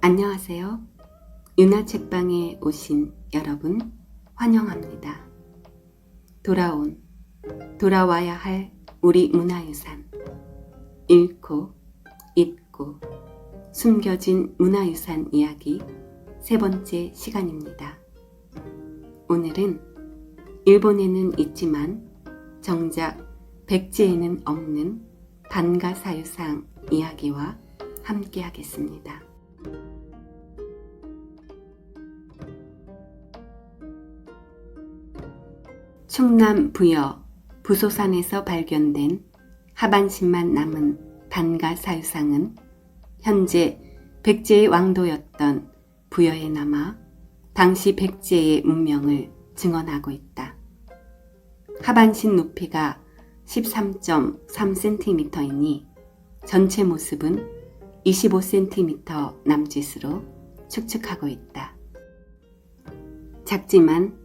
안녕하세요. 윤화책방에 오신 여러분 환영합니다. 돌아와야 할 우리 문화유산, 잃고, 잊고, 숨겨진 문화유산 이야기 세 번째 시간입니다. 오늘은 일본에는 있지만 정작 백제에는 없는 반가사유상 이야기와 함께 하겠습니다. 충남 부여 부소산에서 발견된 하반신만 남은 반가사유상은 현재 백제의 왕도였던 부여에 남아 당시 백제의 문명을 증언하고 있다. 하반신 높이가 13.3cm이니 전체 모습은 25cm 남짓으로 축축하고 있다. 작지만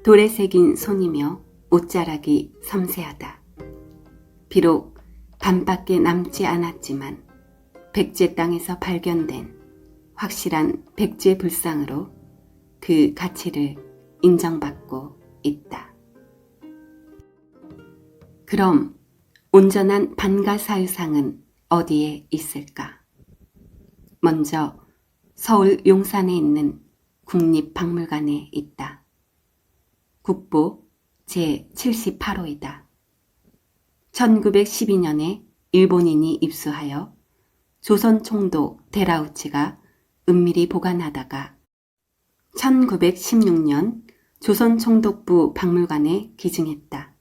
돌에 새긴 손이며 옷자락이 섬세하다. 비록 반밖에 남지 않았지만 백제 땅에서 발견된 확실한 백제 불상으로 그 가치를 인정받고 있다. 그럼 온전한 반가사유상은 어디에 있을까? 먼저 서울 용산에 있는 국립박물관에 있다. 국보 제78호이다. 1912년에 일본인이 입수하여 조선 총독 테라우치가 은밀히 보관하다가 1916년 조선 총독부 박물관에 기증했다.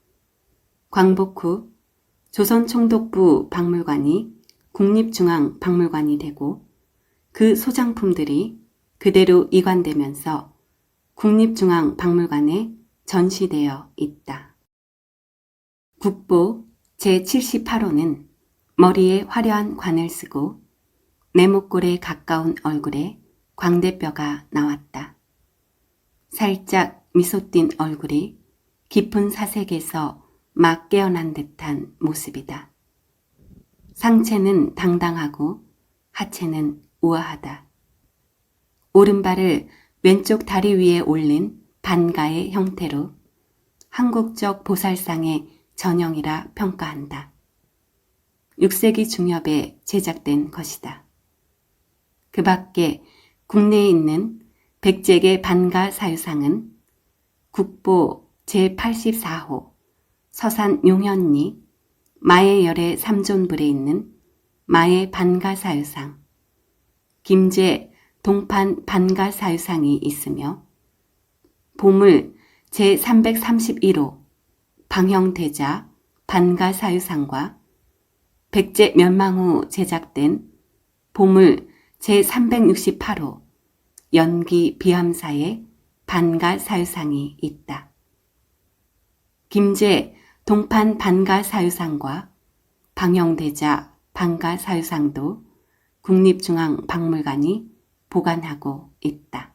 광복 후 조선 총독부 박물관이 국립중앙박물관이 되고 그 소장품들이 그대로 이관되면서 국립중앙박물관에 전시되어 있다. 국보 제78호는 머리에 화려한 관을 쓰고 내목골에 가까운 얼굴에 광대뼈가 나왔다. 살짝 미소 띈 얼굴이 깊은 사색에서 막 깨어난 듯한 모습이다. 상체는 당당하고 하체는 우아하다. 오른발을 왼쪽 다리 위에 올린 반가의 형태로 한국적 보살상의 전형이라 평가한다. 6세기 중엽에 제작된 것이다. 그 밖에 국내에 있는 백제계 반가사유상은 국보 제84호 서산 용현리 마의 열의 삼존불에 있는 마의 반가사유상, 김제 동판 반가사유상이 있으며 보물 제331호 방형대자 반가사유상과 백제 멸망 후 제작된 보물 제368호 연기 비함사의 반가사유상이 있다. 김제 동판 반가사유상과 방형대자 반가사유상도 국립중앙박물관이 보관하고 있다.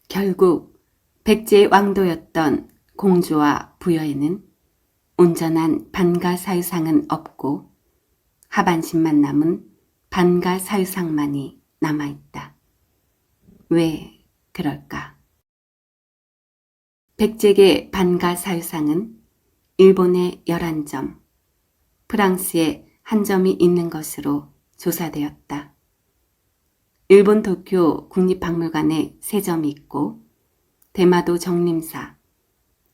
결국 백제의 왕도였던 공주와 부여에는 온전한 반가사유상은 없고 하반신만 남은 반가사유상만이 남아있다. 왜 그럴까? 백제계 반가사유상은 일본에 11점, 프랑스에 1점이 있는 것으로 조사되었다. 일본 도쿄 국립박물관에 3점이 있고 대마도 정림사,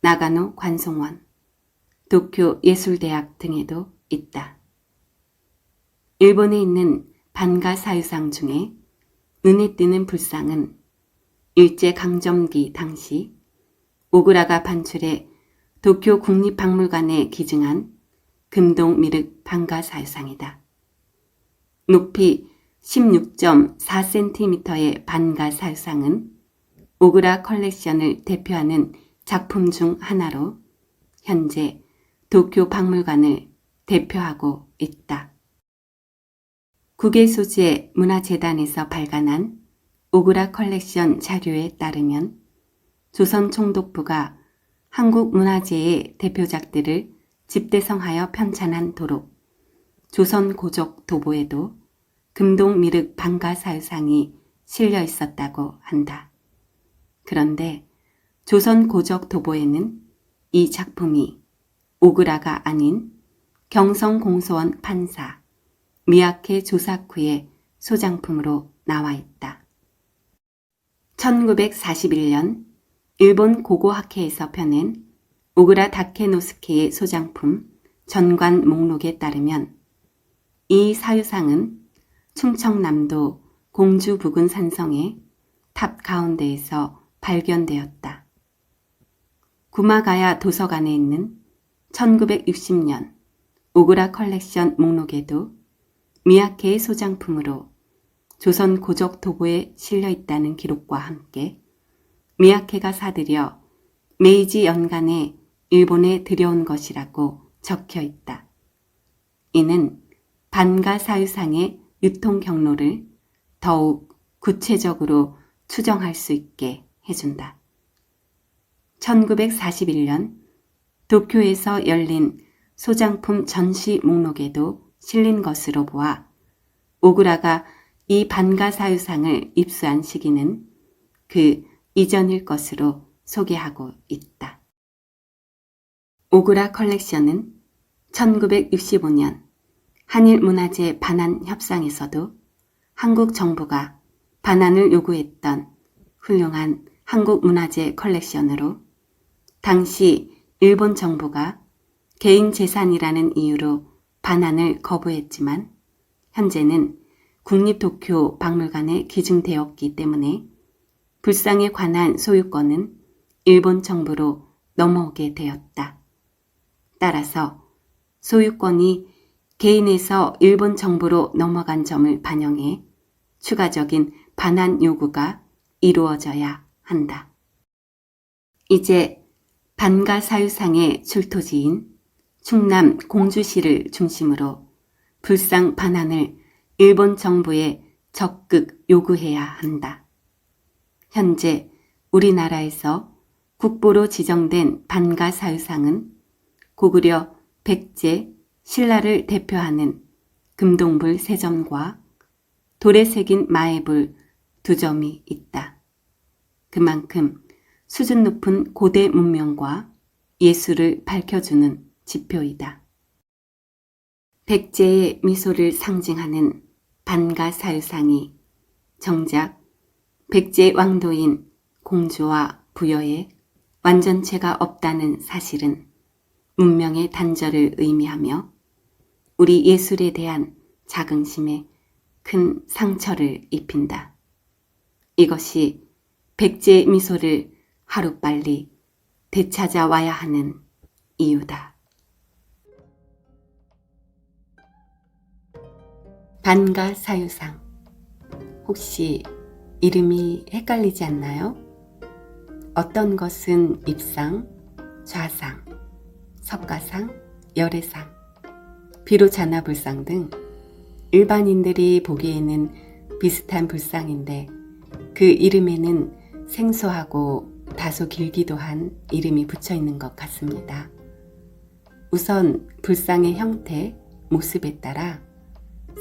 나가노 관송원, 도쿄 예술대학 등에도 있다. 일본에 있는 반가사유상 중에 눈에 띄는 불상은 일제강점기 당시 오구라가 반출해 도쿄 국립박물관에 기증한 금동미륵 반가사유상이다. 높이 16.4cm의 반가사유상은 오구라 컬렉션을 대표하는 작품 중 하나로 현재 도쿄 박물관을 대표하고 있다. 국외소재 문화재단에서 발간한 오구라 컬렉션 자료에 따르면 조선 총독부가 한국 문화재의 대표작들을 집대성하여 편찬한 도록 조선 고적 도보에도 금동미륵 반가사유상이 실려 있었다고 한다. 그런데 조선 고적 도보에는 이 작품이 오그라가 아닌 경성공소원 판사 미야케 조사쿠의 소장품으로 나와 있다. 1941년 일본 고고학회에서 펴낸 오그라 다케노스케의 소장품 전관 목록에 따르면 이 사유상은 충청남도 공주 부근 산성의 탑 가운데에서 발견되었다. 구마가야 도서관에 있는 1960년 오그라 컬렉션 목록에도 미야케의 소장품으로 조선 고적 도보에 실려 있다는 기록과 함께 미야케가 사들여 메이지 연간에 일본에 들여온 것이라고 적혀 있다. 이는 반가사유상의 유통 경로를 더욱 구체적으로 추정할 수 있게 해준다. 1941년 도쿄에서 열린 소장품 전시 목록에도 실린 것으로 보아 오그라가 이 반가사유상을 입수한 시기는 그 이전일 것으로 소개하고 있다. 오그라 컬렉션은 1965년 한일문화재 반환 협상에서도 한국 정부가 반환을 요구했던 훌륭한 한국문화재 컬렉션으로 당시 일본 정부가 개인 재산이라는 이유로 반환을 거부했지만 현재는 국립도쿄 박물관에 기증되었기 때문에 불상에 관한 소유권은 일본 정부로 넘어오게 되었다. 따라서 소유권이 개인에서 일본 정부로 넘어간 점을 반영해 추가적인 반환 요구가 이루어져야 한다. 이제 반가사유상의 출토지인 충남 공주시를 중심으로 불상 반환을 일본 정부에 적극 요구해야 한다. 현재 우리나라에서 국보로 지정된 반가사유상은 고구려 백제, 신라를 대표하는 금동불 3점과 돌에 새긴 마애불 2점이 있다. 그만큼 수준 높은 고대 문명과 예술을 밝혀주는 지표이다. 백제의 미소를 상징하는 반가사유상이 정작 백제 왕도인 공주와 부여의 완전체가 없다는 사실은 문명의 단절을 의미하며 우리 예술에 대한 자긍심에 큰 상처를 입힌다. 이것이 백제의 미소를 하루빨리 되찾아와야 하는 이유다. 반가사유상, 혹시 이름이 헷갈리지 않나요? 어떤 것은 입상, 좌상, 석가상, 열애상, 비로자나불상 등 일반인들이 보기에는 비슷한 불상인데 그 이름에는 생소하고 다소 길기도 한 이름이 붙여 있는 것 같습니다. 우선 불상의 형태, 모습에 따라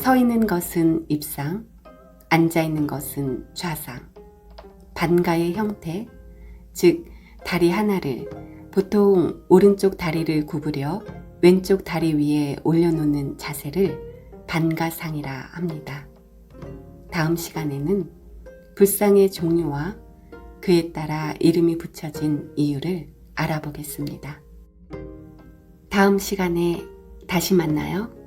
서 있는 것은 입상, 앉아 있는 것은 좌상, 반가의 형태, 즉 다리 하나를 보통 오른쪽 다리를 구부려 왼쪽 다리 위에 올려놓는 자세를 반가상이라 합니다. 다음 시간에는 불상의 종류와 그에 따라 이름이 붙여진 이유를 알아보겠습니다. 다음 시간에 다시 만나요.